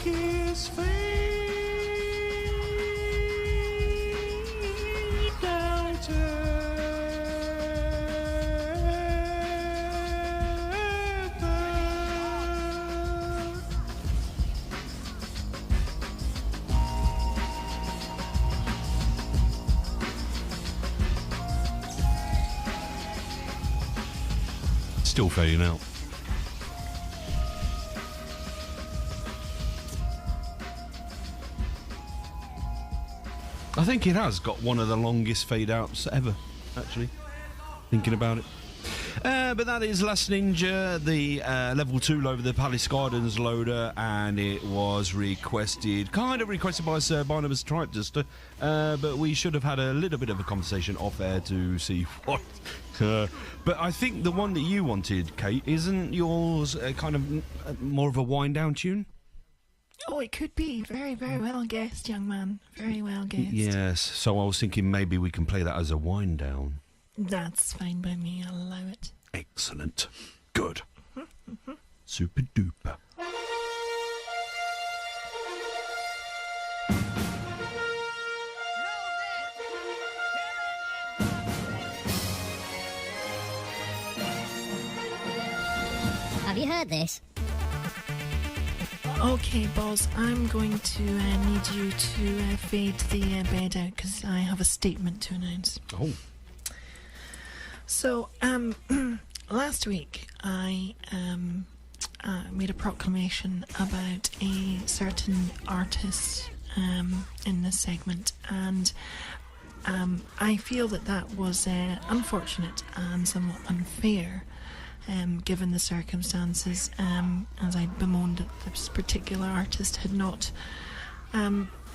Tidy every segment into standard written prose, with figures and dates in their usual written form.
longest fade out ever. Still fading out. I think it has got one of the longest fade outs ever, actually, thinking about it. But that is Last Ninja, the level 2 over the Palace Gardens loader, and it was kind of requested by Sir Barnabas Tripeduster, but we should have had a little bit of a conversation off air to see what. But I think the one that you wanted, Kate, isn't yours kind of more of a wind-down tune? Oh, it could be. Very, very well guessed, young man. Very well guessed. Yes, so I was thinking maybe we can play that as a wind-down. That's fine by me. I'll allow it. Excellent. Good. Super duper. Have you heard this? Okay, Boz, I'm going to need you to fade the bed out because I have a statement to announce. Oh. So, last week I made a proclamation about a certain artist in this segment, and I feel that was unfortunate and somewhat unfair. Given the circumstances, as I bemoaned that this particular artist had not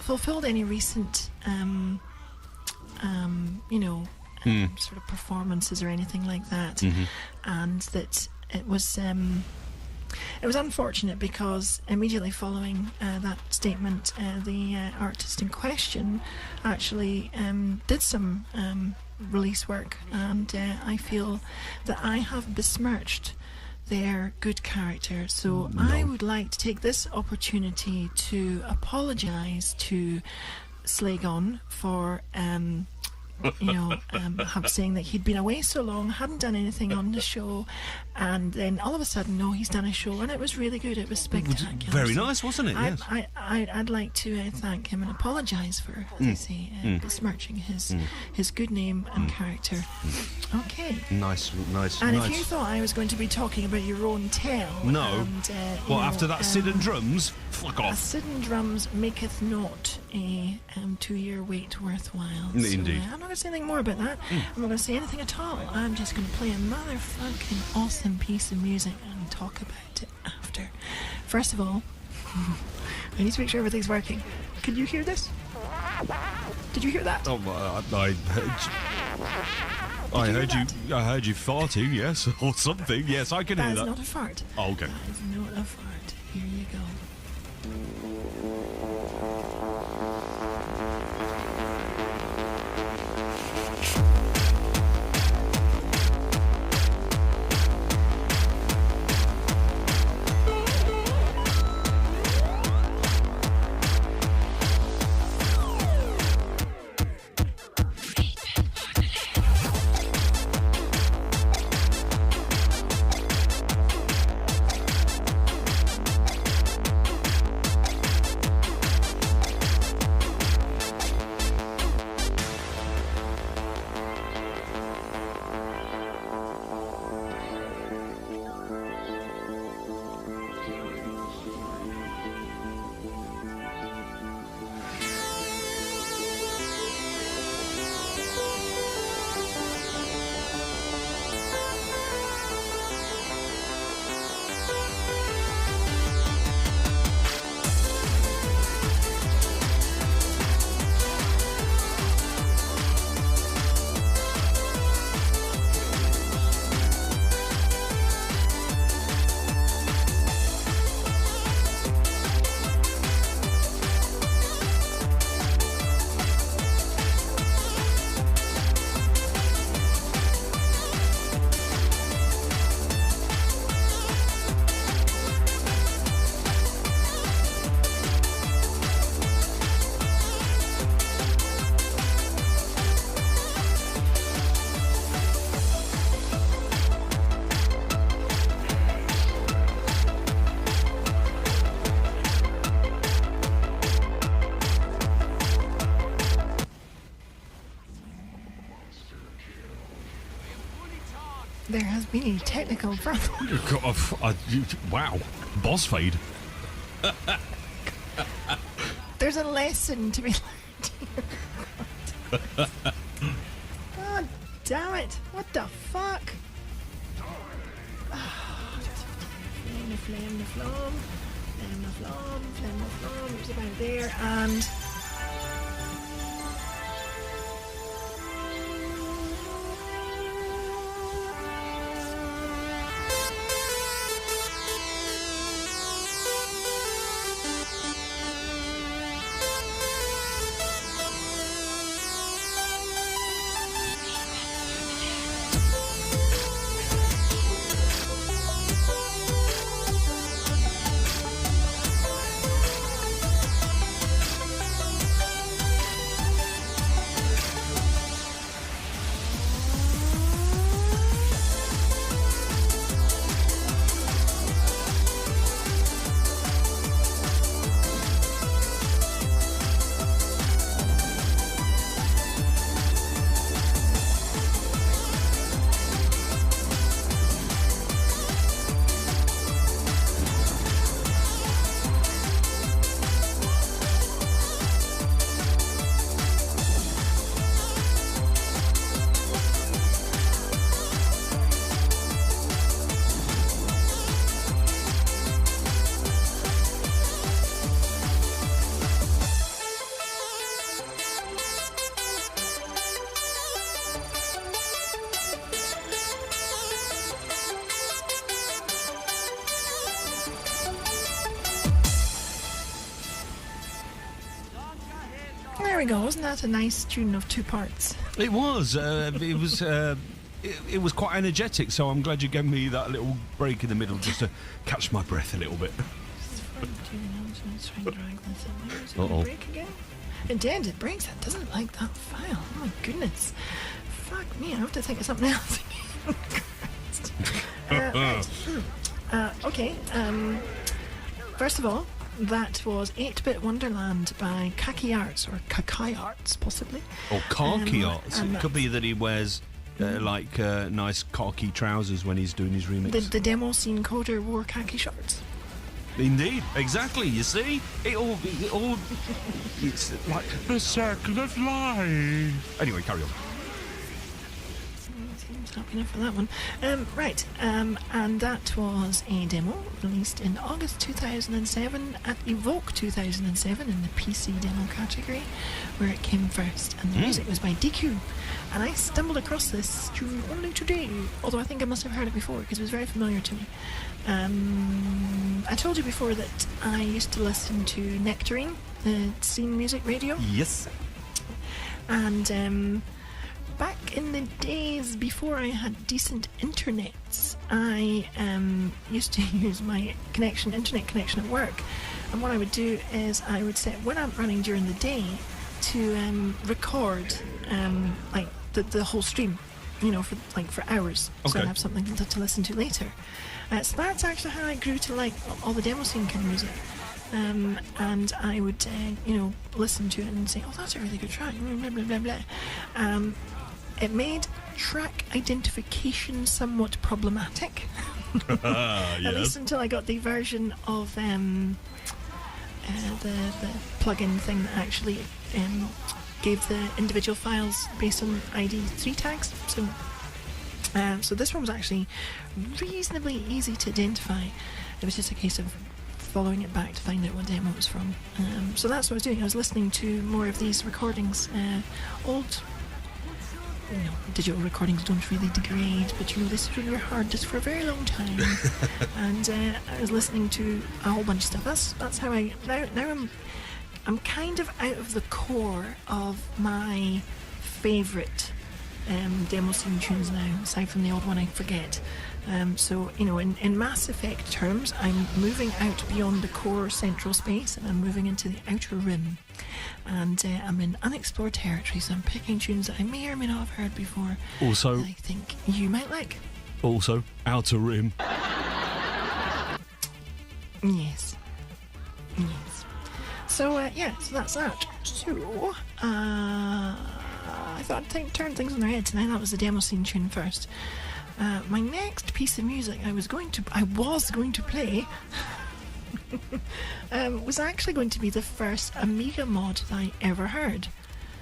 fulfilled any recent, sort of performances or anything like that, and that it was unfortunate because immediately following that statement, the artist in question actually did some release work, and I feel that I have besmirched their good character. So I would like to take this opportunity to apologise to Slagon for saying that he'd been away so long, hadn't done anything on the show, and then all of a sudden, he's done a show, and it was really good. It was spectacular. Very nice, wasn't it? Yes. I'd like to thank him and apologise for, as I say, besmirching his good name and character. Okay. Nice. And if you thought I was going to be talking about your own tale, no. And, after that Sid and Drums, fuck off. A Sid and Drums maketh not a 2-year wait worthwhile. Indeed. So, I'm not going to say anything more about that. I'm not going to say anything at all. I'm just going to play another fucking awesome piece of music and talk about it after. First of all, I need to make sure everything's working. Can you hear this? Did you hear that? Oh, I heard you farting, yes, or something. Yes, I can hear that. That is not a fart. Oh, okay. That is not a fart. Here you go. There has been a technical problem. Wow. Boss fade. There's a lesson to be learned here. God damn it. What the fuck? Flame, the flame, the flame. Flame, the flame, flame, the flame. It was about there, and... There we go. Wasn't that a nice tune of 2 parts? It was. It was quite energetic, so I'm glad you gave me that little break in the middle just to catch my breath a little bit. Uh-oh. Break again? It did. It breaks. It doesn't like that file. Oh my goodness. Fuck me. I have to think of something else. Okay. First of all, that was 8-Bit Wonderland by Kaki Arts, or Kakai Arts, possibly. Or khaki arts. and It could be that he wears nice khaki trousers when he's doing his remix. The demo scene coder wore khaki shorts. Indeed, exactly. You see, it all it's like the circle of life. Anyway, carry on. Seems happy enough for that one. Right, and that was a demo released in August 2007 at Evoke 2007 in the PC demo category, where it came first, and the music was by DQ. And I stumbled across this tune only today, although I think I must have heard it before because it was very familiar to me. I told you before that I used to listen to Nectarine, Scene Music Radio. Yes. And back in the days before I had decent internets, I used to use my internet connection at work. And what I would do is I would set Winamp running during the day to record like the whole stream, you know, for hours. So Okay. I'd have something to listen to later. So that's actually how I grew to like all the demo scene kind of music. And I would, listen to it and say, oh, that's a really good track, blah, blah, blah, blah. It made track identification somewhat problematic. At least until I got the version of the plugin thing that actually gave the individual files based on ID3 tags. So this one was actually reasonably easy to identify. It was just a case of following it back to find out what demo it was from. So that's what I was doing. I was listening to more of these recordings. Old, digital recordings don't really degrade, but they sit on your hard disk for a very long time. And I was listening to a whole bunch of stuff. That's how I now I'm kind of out of the core of my favourite demo scene tunes now, aside from the odd one I forget. So, in Mass Effect terms, I'm moving out beyond the core central space and I'm moving into the outer rim. And I'm in unexplored territory, so I'm picking tunes that I may or may not have heard before. Also, that I think you might like. Also, Outer Rim. Yes. So, so that's that. So, I thought I'd turn things on their head tonight. That was the demo scene tune first. My next piece of music I was going to play was actually going to be the first Amiga mod that I ever heard.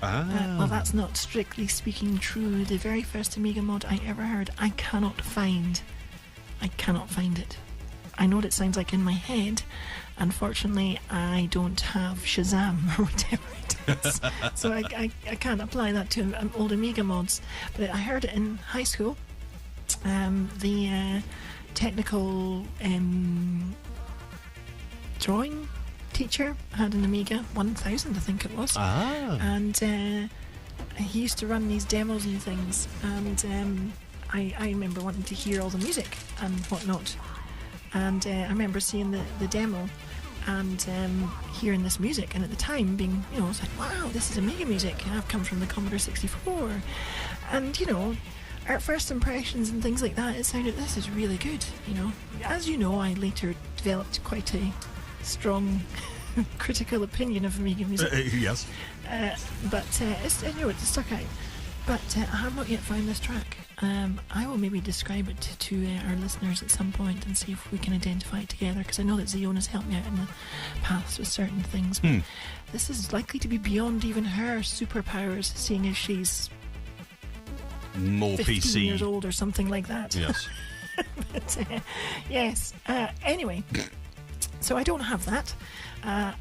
Well, that's not strictly speaking true. The very first Amiga mod I ever heard, I cannot find it. I know what it sounds like in my head. Unfortunately, I don't have Shazam or whatever it is. So I can't apply that to old Amiga mods. But I heard it in high school. The technical drawing teacher had an Amiga 1000, I think it was. And he used to run these demos and things. And I remember wanting to hear all the music and whatnot. And I remember seeing the demo and hearing this music, and at the time being, I was like, wow, this is Amiga music. I've come from the Commodore 64. And, our first impressions and things like that, it sounded, this is really good, As you know, I later developed quite a strong critical opinion of Amiga music. Yes. But it stuck out. But I have not yet found this track. I will maybe describe it to our listeners at some point and see if we can identify it together, because I know that Ziona's helped me out in the past with certain things. But this is likely to be beyond even her superpowers, seeing as she's more 15 PC years old or something like that. Yes. But, yes. Anyway, so I don't have that.